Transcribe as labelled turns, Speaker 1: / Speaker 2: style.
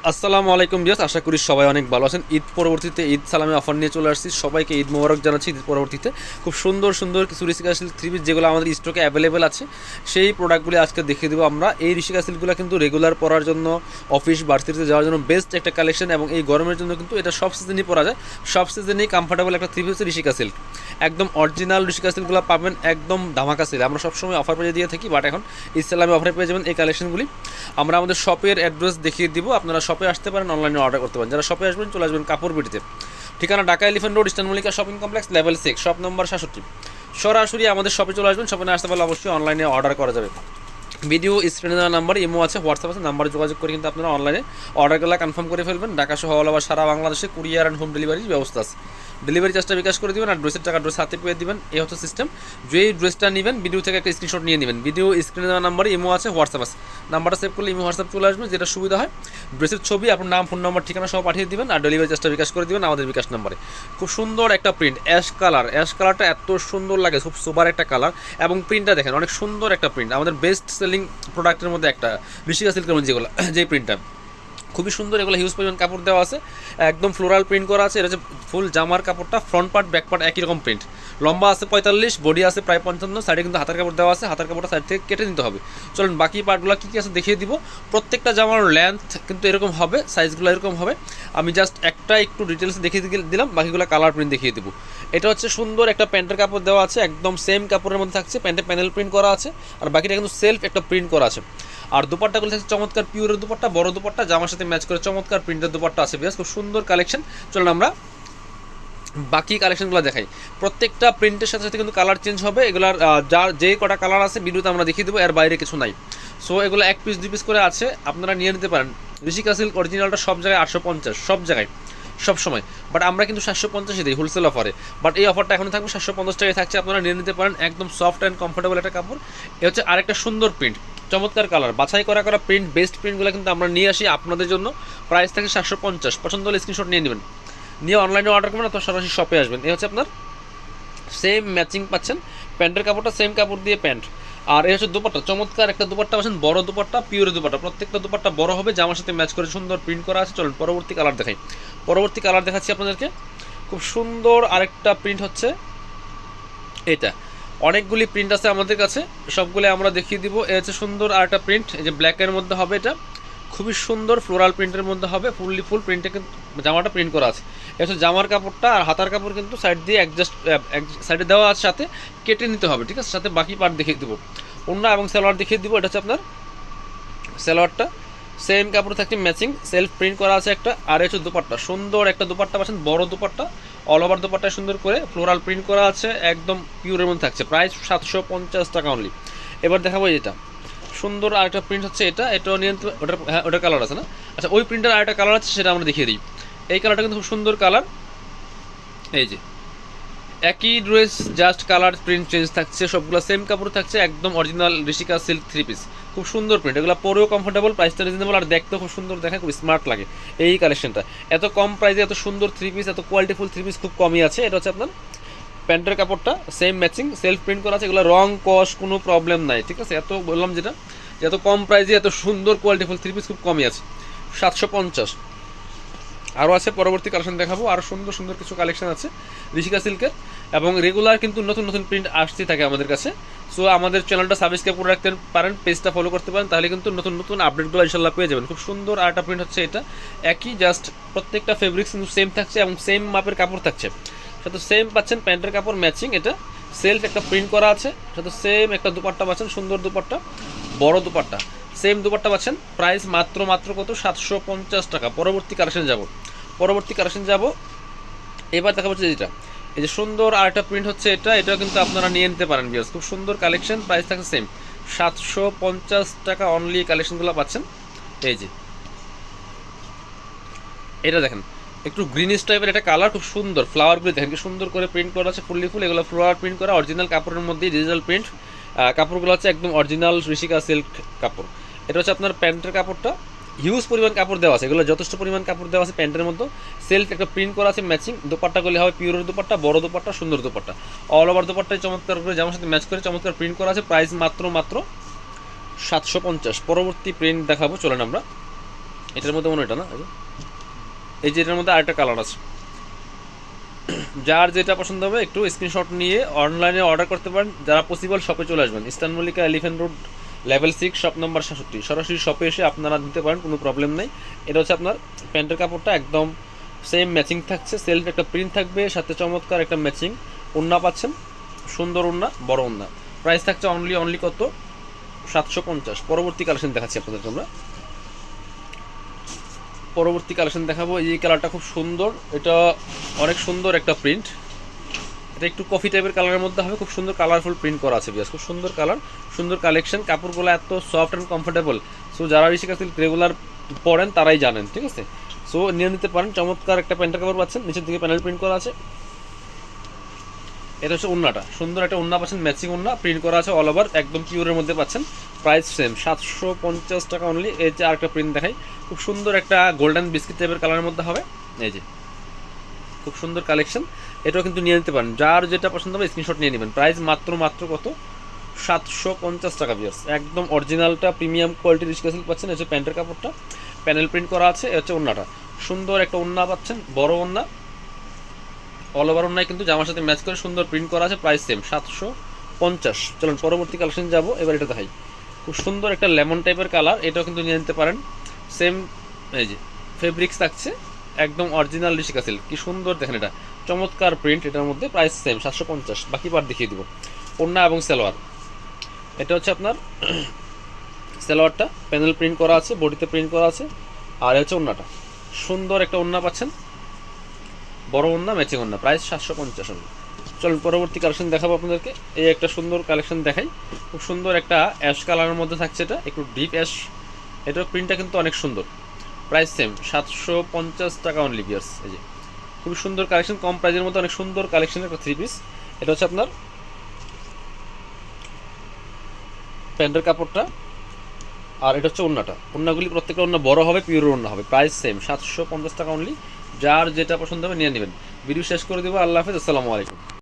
Speaker 1: আসসালামু আলাইকুম ভিউয়ার্স, আশা করি সবাই অনেক ভালো আছেন। ঈদ পরবর্তীতে ঈদ সালামে অফার নিয়ে চলে আসছি। সবাইকে ঈদ মোবারক জানাচ্ছি। ঈদ পরবর্তীতে খুব সুন্দর সুন্দর কিছু ঋষিকা সিল্ক থ্রি পিস যেগুলো আমাদের স্টকে অ্যাভেলেবেল আছে, সেই প্রোডাক্টগুলি আজকে দেখিয়ে দেবো আমরা। এই ঋষিকা সিল্কগুলো কিন্তু রেগুলার পরার জন্য, অফিস ভার্সিটিতে যাওয়ার জন্য বেস্ট একটা কালেকশন, এবং এই গরমের জন্য কিন্তু এটা সব সিজনই পরা যায়। সব সিজনেই কমফোর্টেবল একটা থ্রি পিস ঋষিকা সিল্ক, একদম অরিজিনাল ঋষিকা সিল্কগুলো পাবেন একদম ধামাকা সেলে। আমরা সবসময় অফার পেয়ে দিয়ে থাকি, বাট এখন ঈদ সালামে অফারে পেয়ে যাবেন এই কালেকশনগুলি। আমরা আমাদের শপের অ্যাড্রেস দেখিয়ে দিব, আপনারা শপে আসতে পারেন, অনলাইনে অর্ডার করতে পারেন। যারা শপে আসবেন চলে আসবেন কাপড় বিটিতে, ঠিকানা Dhaka elephant road, eastern Mallika shopping complex, level 6, shop number 67। সরাসরি আমাদের শপে চলে আসবেন। শপে না আসতে পারলে অবশ্যই অনলাইনে অর্ডার করা যাবে। ভিডিও স্ক্রিনে দেওয়া নাম্বার ইমো আছে, হোয়াটসঅ্যাপ আছে, নাম্বারে যোগাযোগ করে কিন্তু আপনারা অনলাইনে অর্ডারগুলো কনফার্ম করে ফেলবেন। ঢাকা সহ অল ওভার সারা বাংলাদেশে কুরিয়ার অ্যান্ড হোম ডেলিভারির ব্যবস্থা আছে। ডেলিভারি চার্জটা বিকাশ করে দেবেন, আর ড্রেসের টাকা ড্রেস হাতে পেয়ে দেবেন। এই হচ্ছে সিস্টেম। যেই ড্রেসটা নেবেন ভিডিও থেকে একটা স্ক্রিনশট নিয়ে নেবেন। ভিডিও স্ক্রিনে দেওয়া নাম্বারে ইমো আছে, হোয়াটসঅ্যাপ আছে, নাম্বারটা সেভ করলে ইমো হোয়াটসঅ্যাপ চলে আসবে। যেটা সুবিধা হয়, ড্রেসের ছবি, আপনার নাম, ফোন নাম্বার, ঠিকানা সব পাঠিয়ে দেবেন, আর ডেলিভারি চার্জটা বিকাশ করে দেবেন আমাদের বিকাশ নাম্বারে। খুব সুন্দর একটা প্রিন্ট, অ্যাশ কালার। অ্যাশ কালারটা এত সুন্দর লাগে, খুব সুপার একটা কালার, এবং প্রিন্টটা দেখেন অনেক সুন্দর একটা প্রিন্ট। আমাদের বেস্ট সেলিং প্রোডাক্টের মধ্যে একটা ঋষিকা সিল্কের মধ্যে যেগুলো, যে প্রিন্টটা খুবই সুন্দর। এগুলো হিউজ পরিমাণ কাপড় দেওয়া আছে, একদম ফ্লোরাল প্রিন্ট করা আছে। এটা হচ্ছে ফুল জামার কাপড়টা, ফ্রন্ট পার্ট ব্যাক পার্ট একই রকম প্রিন্ট। লম্বা আছে 45, বডি আছে প্রায় 55, সাইডে কিন্তু হাতার কাপড় দেওয়া আছে। হাতার কাপড়টা সাইড থেকে কেটে নিতে হবে। চলুন বাকি পার্টগুলো কী কী আছে দেখিয়ে দিব। প্রত্যেকটা জামার লেন্থ কিন্তু এরকম হবে, সাইজগুলো এরকম হবে। আমি জাস্ট একটা একটু ডিটেলস দেখিয়ে দিলাম, বাকিগুলো কালার প্রিন্ট দেখিয়ে দিব। এটা হচ্ছে সুন্দর একটা প্যান্টের কাপড় দেওয়া আছে, একদম সেম কাপড়ের মধ্যে থাকছে। প্যান্টে প্যানেল প্রিন্ট করা আছে, আর বাকিটা কিন্তু সেলফ একটা প্রিন্ট করা আছে। আর দুপাট্টাগুলো থাকছে চমৎকার পিওরের দুপাট্টা, বড় দুপাট্টা, জামার সাথে ম্যাচ করে চমৎকার প্রিন্টের দুপাট্টা আছে। বেশ খুব সুন্দর কালেকশন। চলুন আমরা বাকি কালেকশনগুলো দেখাই। প্রত্যেকটা প্রিন্টের সাথে সাথে কিন্তু কালার চেঞ্জ হবে। এগুলার যার যে কটা কালার আছে ভিডিওতে আমরা দেখিয়ে দেবো, এর বাইরে কিছু নাই। সো এগুলো 1 পিস 2 পিস করে আছে, আপনারা নিয়ে নিতে পারেন। ঋষিকা সিল্ক অরিজিনালটা সব জায়গায় 850, সব জায়গায় সব সময়, বাট আমরা কিন্তু 750 দিই হোলসেল অফারে। বাট এই অফারটা এখন থাকবে 750 টাকায় থাকছে, আপনারা নিয়ে নিতে পারেন। একদম সফট অ্যান্ড কমফোর্টেবল একটা কাপড়। এ হচ্ছে আরেকটা সুন্দর প্রিন্ট, চমৎকার কালার, বাছাই করা করা প্রিন্ট, বেস্ট প্রিন্টগুলো কিন্তু আমরা নিয়ে আসি আপনাদের জন্য। প্রাইস থাকে 750। পছন্দ হলে স্ক্রিনশট নিয়ে নেবেন, নিয়ে অনলাইনে অর্ডার করবেন, অথবা সরাসরি শপে আসবেন। এই হচ্ছে আপনার সেম ম্যাচিং পাচ্ছেন, প্যান্টের কাপড়টা সেম কাপড় দিয়ে প্যান্ট। আর এই হচ্ছে দুপাট্টা, চমৎকার একটা দুপাট্টা পাচ্ছেন, বড় দুপাট্টা, পিওরের দুপাট্টা। প্রত্যেকটা দুপাট্টা বড় হবে, জামার সাথে ম্যাচ করে সুন্দর প্রিন্ট করা আছে। চলুন পরবর্তী কালার দেখাই। পরবর্তী কালার দেখাচ্ছি আপনাদেরকে। খুব সুন্দর আরেকটা প্রিন্ট হচ্ছে এটা। অনেকগুলি প্রিন্ট আছে আমাদের কাছে, সবগুলো আমরা দেখিয়ে দিব। এ হচ্ছে সুন্দর আরেকটা প্রিন্ট, এই যে ব্ল্যাকের মধ্যে হবে। এটা খুবই সুন্দর ফ্লোরাল প্রিন্টের মধ্যে হবে, ফুল প্রিন্টে কিন্তু জামাটা প্রিন্ট করা আছে। এটা হচ্ছে জামার কাপড়টা, আর হাতার কাপড় কিন্তু সাইড দিয়ে অ্যাডজাস্ট সাইডে দেওয়া আছে, সাথে কেটে নিতে হবে, ঠিক আছে। সাথে বাকি পার্ট দেখিয়ে দেবো, ওড়না এবং সালোয়ার দেখিয়ে দিব। এটা হচ্ছে আপনার সালোয়ারটা, সেম কাপড় থাকছে ম্যাচিং, সেলফ প্রিন্ট করা আছে একটা। আর হচ্ছে দুপাট্টা, সুন্দর একটা দুপাট্টা পাচ্ছেন, বড় দুপাট্টা, অল ওভার দুপাট্টায় সুন্দর করে ফ্লোরাল প্রিন্ট করা আছে, একদম পিওরের মধ্যে থাকছে। প্রাইস 750 টাকা অনলি। এবার দেখাবো এটা সুন্দর আরেকটা প্রিন্ট হচ্ছে এটা। এটাও নিয়ে ওটার, হ্যাঁ ওটার কালার আছে না? আচ্ছা, ওই প্রিন্টার আরেকটা কালার আছে, সেটা আমরা দেখিয়ে দিই। এই কালারটা কিন্তু খুব সুন্দর কালার। এই যে একই dress, just colour print change থাকছে, সবগুলো সেম কাপড় থাকছে, একদম original Rishika silk three piece. খুব সুন্দর প্রিন্ট, এগুলো পরেও কমফোর্টেবল, প্রাইসটা রিজনেবল, আর দেখতেও খুব সুন্দর দেখায়, খুব স্মার্ট লাগে এই কালেকশনটা। এত কম প্রাইসে এত সুন্দর থ্রি পিস, এত কোয়ালিটিফুল থ্রি পিস খুব কমই আছে। এটা হচ্ছে আপনার প্যান্টের কাপড়টা, সেম ম্যাচিং, সেলফ প্রিন্ট করা আছে। এগুলো রং কস কোনো প্রবলেম নাই, ঠিক আছে। এত বললাম যেটা, এত কম প্রাইসে এত সুন্দর কোয়ালিটিফুল থ্রি পিস খুব কমই আছে, 750। আরও আছে, পরবর্তী কালেকশন দেখাবো। আরও সুন্দর সুন্দর কিছু কালেকশন আছে ঋষিকা সিল্কের, এবং রেগুলার কিন্তু নতুন নতুন প্রিন্ট আসতেই থাকে আমাদের কাছে। সো আমাদের চ্যানেলটা সাবস্ক্রাইব করে রাখতে পারেন, পেজটা ফলো করতে পারেন, তাহলে কিন্তু নতুন নতুন আপডেটগুলো ইনশাল্লাহ পেয়ে যাবেন। খুব সুন্দর আরেকটা প্রিন্ট হচ্ছে এটা, একই জাস্ট প্রত্যেকটা ফেব্রিক্স কিন্তু সেম থাকছে, এবং সেম মাপের কাপড় থাকছে, সাথে সেম পাচ্ছেন প্যান্টের কাপড় ম্যাচিং। এটা সেলফ একটা প্রিন্ট করা আছে, সাথে সেম একটা দুপাট্টা পাচ্ছেন, সুন্দর দুপাট্টা, বড় দুপাট্টা, সেম দুপাট্টা পাচ্ছেন। প্রাইস মাত্র কত? 750 টাকা। পরবর্তী কালেকশন যাব। এবার দেখা হচ্ছে যেটা, এই যে সুন্দর আরেকটা প্রিন্ট হচ্ছে এটা। এটাও কিন্তু আপনারা নিয়ে নিতে পারেন ভিউয়ার্স, খুব সুন্দর কালেকশন। প্রাইস থাকে সেম 750 টাকা অনলি। কালেকশনগুলো পাচ্ছেন। এই যে এটা দেখেন, একটু গ্রিনিশ টাইপের একটা কালার, খুব সুন্দর। ফ্লাওয়ারগুলো দেখেন কি সুন্দর করে প্রিন্ট করা আছে, ফুললি ফুল। এগুলো ফ্লোরাল প্রিন্ট করা, অরিজিনাল কাপড়ের মধ্যে ডিজিটাল প্রিন্ট। কাপড়গুলো হচ্ছে একদম অরিজিনাল ঋষিকা সিল্ক কাপড়। এটা হচ্ছে আপনার প্যান্টের কাপড়টা, হিউজ পরিমাণ কাপড় দেওয়া আছে, এগুলো যথেষ্ট পরিমাণ কাপড় দেওয়া আছে প্যান্টের মধ্যে। সেলফ একটা প্রিন্ট করা আছে ম্যাচিং। দুপাট্টাগুলি হবে পিওরের দুপাট্টা, বড় দুপাট্টা, সুন্দর দুপাট্টা, অল ওভার দুপাট্টায় চমৎকার করে জামার সাথে ম্যাচ করে চমৎকার প্রিন্ট করা আছে। প্রাইস মাত্র 750। পরবর্তী প্রিন্ট দেখাবো, চলেন আমরা। এটার মধ্যে মনে হয় এটা না, এই যে এটার মধ্যে আরেকটা কালার আছে। যার যেটা পছন্দ হবে একটু স্ক্রিনশট নিয়ে অনলাইনে অর্ডার করতে পারেন। যারা পসিবল শপে চলে আসবেন, eastern Mallika elephant road level 6 shop number 67, সরাসরি শপে এসে আপনারা দিতে পারেন, কোনো প্রবলেম নেই। এটা হচ্ছে আপনার প্যান্টের কাপড়টা একদম সেম ম্যাচিং থাকছে, সেলফ একটা প্রিন্ট থাকবে, সাথে চমৎকার একটা ম্যাচিং ওড়না পাচ্ছেন, সুন্দর ওড়না, বড় ওড়না। প্রাইস থাকছে অনলি কত, 750। পরবর্তী কালেকশন দেখাচ্ছি আপনাদেরকে আমরা। পরবর্তী কালেকশন দেখাবো, এই কালারটা খুব সুন্দর, এটা অনেক সুন্দর একটা প্রিন্ট, এটা একটু কফি টাইপের কালারের মধ্যে হবে, খুব সুন্দর কালারফুল প্রিন্ট করা আছে বিয়াস, খুব সুন্দর কালার, সুন্দর কালেকশন, কাপড়গুলো এত সফট অ্যান্ড কমফোর্টেবল। সো যারা ঋষিকা সিল্ক রেগুলার পরেন তারাই জানেন, ঠিক আছে। সো নিয়ে নিতে পারেন, চমৎকার একটা প্যান্টের কাপড় পাচ্ছেন, নিচের দিকে প্যানেল প্রিন্ট করা আছে। এটা হচ্ছে ওড়নাটা, সুন্দর একটা ওড়না পাচ্ছেন, ম্যাচিং ওড়না প্রিন্ট করা আছে অল ওভার, একদম পিওরের মধ্যে পাচ্ছেন। প্রাইস সেম 750 টাকা অনলি। এই যে আরেকটা প্রিন্ট দেখাই, খুব সুন্দর একটা গোল্ডেন বিস্কিট টাইপের কালারের মধ্যে হবে, এই যে খুব সুন্দর কালেকশন, এটাও কিন্তু নিয়ে নিতে পারেন। যার যেটা পছন্দ হবে স্ক্রিনশট নিয়ে নেবেন। প্রাইস মাত্র কত, 750 টাকা ভিউয়ার্স, একদম অরিজিনালটা প্রিমিয়াম কোয়ালিটির ঋষিকা সিল্ক পাচ্ছেন। হচ্ছে প্যান্টের কাপড়টা প্যানেল প্রিন্ট করা আছে, এ হচ্ছে ওড়নাটা, সুন্দর একটা ওড়না পাচ্ছেন, বড় ওড়না, অল ওভার ওড়নায় কিন্তু জামার সাথে ম্যাচ করে সুন্দর প্রিন্ট করা আছে। Price same 750। চলুন পরবর্তী কালেকশন যাব, এবার এটা দেখাই, খুব সুন্দর একটা লেমন টাইপের কালার, এটাও কিন্তু নিয়ে নিতে পারেন। সেম এই যে ফেব্রিক্স থাকছে, একদম অরিজিনাল ঋষিকা সিল্ক, কি সুন্দর দেখেন, এটা চমৎকার প্রিন্ট এটার মধ্যে। Price same 750। বাকি পার্ট দেখিয়ে দিব। ওড়না এবং সালোয়ার, এটা হচ্ছে আপনার সালোয়ারটা প্যানেল প্রিন্ট করা আছে, বডিতে প্রিন্ট করা আছে, আর হচ্ছে ওড়নাটা, সুন্দর একটা ওড়না পাচ্ছেন, বড় ওড়না, ম্যাচিং ওড়না। প্রাইস 750। চলুন পরবর্তী কালেকশন দেখাবো আপনাদেরকে। এই একটা সুন্দর কালেকশন দেখাই, খুব সুন্দর একটা অ্যাশ কালারের মধ্যে থাকছে, এটা একটু ডিপ অ্যাশ, এটার প্রিন্টটা কিন্তু অনেক সুন্দর। প্রাইস সেম 750 টাকা অনলি ভিউয়ার্স। এই যে খুবই সুন্দর কালেকশন, কম প্রাইসের মধ্যে অনেক সুন্দর কালেকশনের একটা 3 পিস। এটা হচ্ছে আপনার প্যান্টের কাপড়টা, আর এটা হচ্ছে ওড়নাটা। ওড়নাগুলি প্রত্যেকটা ওড়না বড় হবে, পিওর ওড়না হবে। প্রাইস সেম 750 টাকা অনলি। যার যেটা পছন্দ হবে নিয়ে নেবেন। ভিডিও শেষ করে দেবো। আল্লাহ হাফেজ, আসসালামু আলাইকুম।